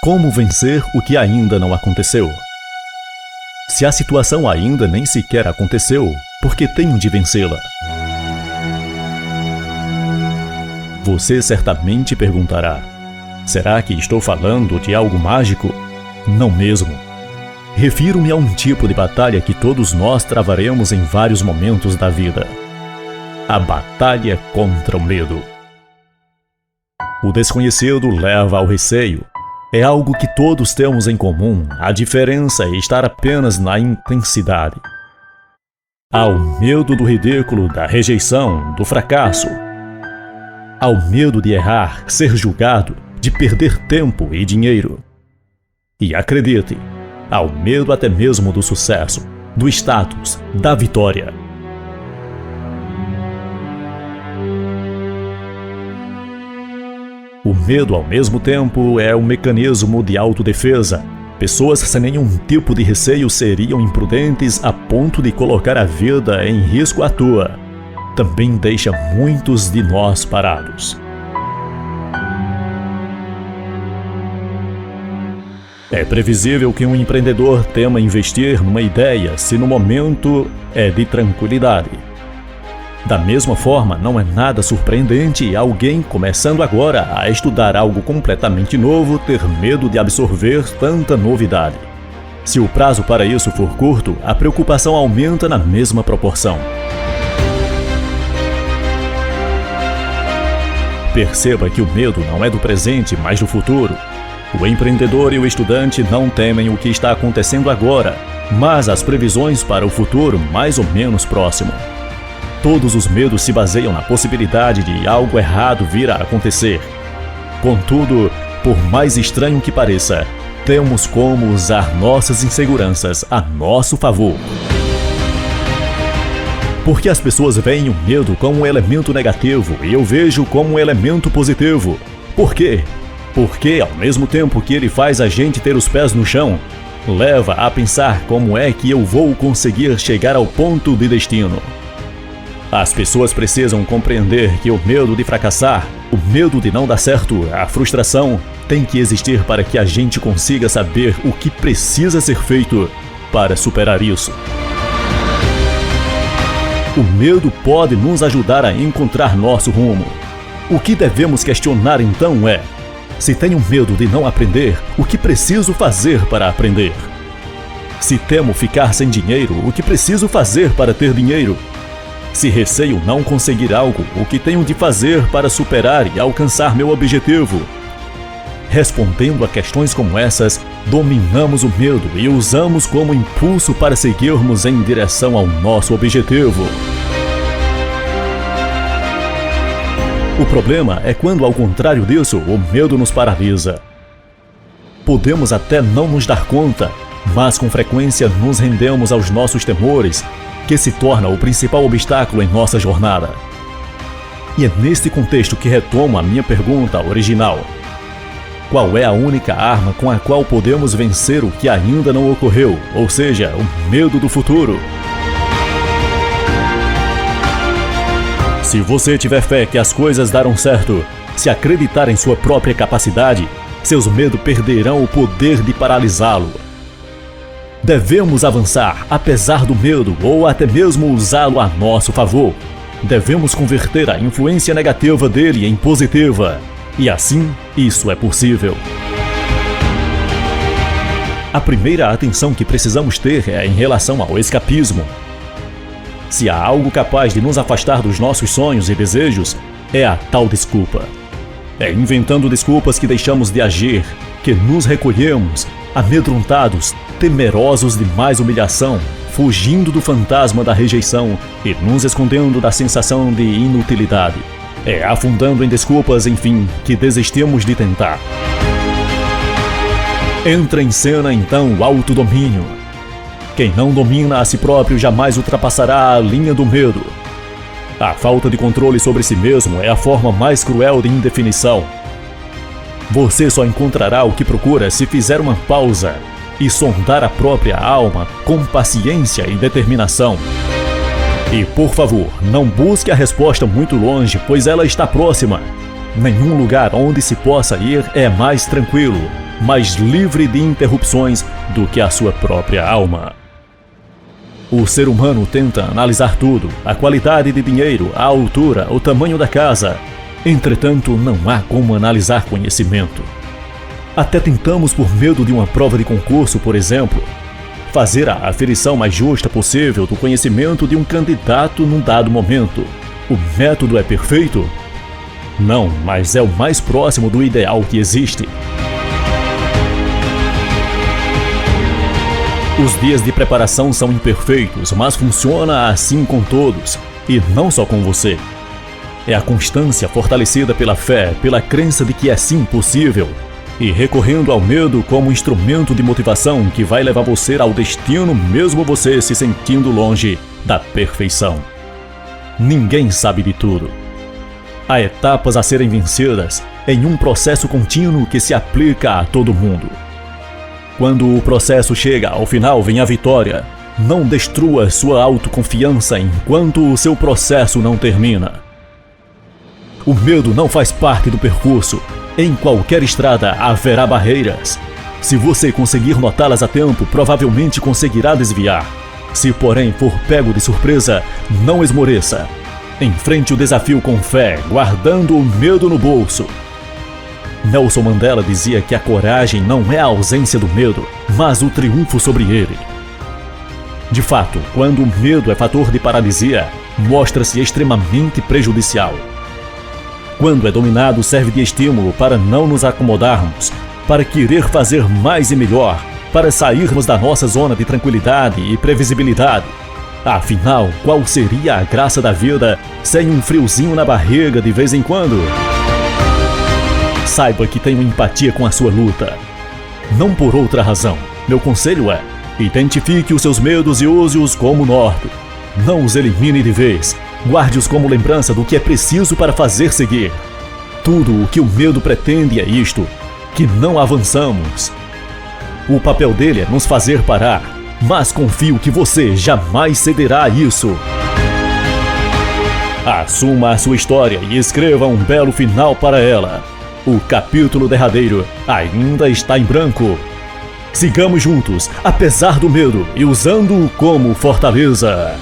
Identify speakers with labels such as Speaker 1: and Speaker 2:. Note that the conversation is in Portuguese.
Speaker 1: Como vencer o que ainda não aconteceu? Se a situação ainda nem sequer aconteceu, por que tenho de vencê-la? Você certamente perguntará: será que estou falando de algo mágico? Não mesmo. Refiro-me a um tipo de batalha que todos nós travaremos em vários momentos da vida. A batalha contra o medo. O desconhecido leva ao receio. É algo que todos temos em comum, a diferença é estar apenas na intensidade. Há o medo do ridículo, da rejeição, do fracasso. Há o medo de errar, ser julgado, de perder tempo e dinheiro. E acredite, há o medo até mesmo do sucesso, do status, da vitória. O medo, ao mesmo tempo, é um mecanismo de autodefesa. Pessoas sem nenhum tipo de receio seriam imprudentes a ponto de colocar a vida em risco à toa. Também deixa muitos de nós parados. É previsível que um empreendedor tema investir numa ideia se no momento é de tranquilidade. Da mesma forma, não é nada surpreendente alguém começando agora a estudar algo completamente novo ter medo de absorver tanta novidade. Se o prazo para isso for curto, a preocupação aumenta na mesma proporção. Perceba que o medo não é do presente, mas do futuro. O empreendedor e o estudante não temem o que está acontecendo agora, mas as previsões para o futuro mais ou menos próximo. Todos os medos se baseiam na possibilidade de algo errado vir a acontecer. Contudo, por mais estranho que pareça, temos como usar nossas inseguranças a nosso favor. Porque as pessoas veem o medo como um elemento negativo e eu vejo como um elemento positivo. Por quê? Porque, ao mesmo tempo que ele faz a gente ter os pés no chão, leva a pensar como é que eu vou conseguir chegar ao ponto de destino. As pessoas precisam compreender que o medo de fracassar, o medo de não dar certo, a frustração, tem que existir para que a gente consiga saber o que precisa ser feito para superar isso. O medo pode nos ajudar a encontrar nosso rumo. O que devemos questionar então é: se tenho medo de não aprender, o que preciso fazer para aprender? Se temo ficar sem dinheiro, o que preciso fazer para ter dinheiro? Se receio não conseguir algo, o que tenho de fazer para superar e alcançar meu objetivo? Respondendo a questões como essas, dominamos o medo e o usamos como impulso para seguirmos em direção ao nosso objetivo. O problema é quando, ao contrário disso, o medo nos paralisa. Podemos até não nos dar conta, mas com frequência nos rendemos aos nossos temores, que se torna o principal obstáculo em nossa jornada. E é neste contexto que retomo a minha pergunta original: qual é a única arma com a qual podemos vencer o que ainda não ocorreu, ou seja, o medo do futuro? Se você tiver fé que as coisas darão certo, se acreditar em sua própria capacidade, seus medos perderão o poder de paralisá-lo. Devemos avançar, apesar do medo, ou até mesmo usá-lo a nosso favor. Devemos converter a influência negativa dele em positiva. E assim, isso é possível. A primeira atenção que precisamos ter é em relação ao escapismo. Se há algo capaz de nos afastar dos nossos sonhos e desejos, é a tal desculpa. É inventando desculpas que deixamos de agir, que nos recolhemos, amedrontados, temerosos de mais humilhação, fugindo do fantasma da rejeição e nos escondendo da sensação de inutilidade. É afundando em desculpas, enfim, que desistimos de tentar. Entra em cena então o autodomínio. Quem não domina a si próprio jamais ultrapassará a linha do medo. A falta de controle sobre si mesmo é a forma mais cruel de indefinição. Você só encontrará o que procura se fizer uma pausa e sondar a própria alma com paciência e determinação. E, por favor, não busque a resposta muito longe, pois ela está próxima. Nenhum lugar onde se possa ir é mais tranquilo. mais livre de interrupções do que a sua própria alma. O ser humano tenta analisar tudo, a qualidade de dinheiro, a altura, o tamanho da casa. Entretanto, não há como analisar conhecimento. Até tentamos, por medo de uma prova de concurso, por exemplo, fazer a aferição mais justa possível do conhecimento de um candidato num dado momento. O método é perfeito? Não, mas é o mais próximo do ideal que existe. Os dias de preparação são imperfeitos, mas funciona assim com todos, e não só com você. É a constância fortalecida pela fé, pela crença de que é sim possível, e recorrendo ao medo como instrumento de motivação que vai levar você ao destino, mesmo você se sentindo longe da perfeição. Ninguém sabe de tudo. Há etapas a serem vencidas em um processo contínuo que se aplica a todo mundo. Quando o processo chega ao final, vem a vitória. Não destrua sua autoconfiança enquanto o seu processo não termina. O medo não faz parte do percurso. Em qualquer estrada haverá barreiras. Se você conseguir notá-las a tempo, provavelmente conseguirá desviar. Se, porém, for pego de surpresa, não esmoreça. Enfrente o desafio com fé, guardando o medo no bolso. Nelson Mandela dizia que a coragem não é a ausência do medo, mas o triunfo sobre ele. De fato, quando o medo é fator de paralisia, mostra-se extremamente prejudicial. Quando é dominado, serve de estímulo para não nos acomodarmos, para querer fazer mais e melhor, para sairmos da nossa zona de tranquilidade e previsibilidade. Afinal, qual seria a graça da vida sem um friozinho na barriga de vez em quando? Saiba que tenho empatia com a sua luta. Não por outra razão. Meu conselho é: identifique os seus medos e use-os como norte. Não os elimine de vez. Guarde-os como lembrança do que é preciso para fazer seguir. Tudo o que o medo pretende é isto: que não avançamos. O papel dele é nos fazer parar, mas confio que você jamais cederá a isso. Assuma a sua história e escreva um belo final para ela. O capítulo derradeiro ainda está em branco. Sigamos juntos, apesar do medo, e usando-o como fortaleza.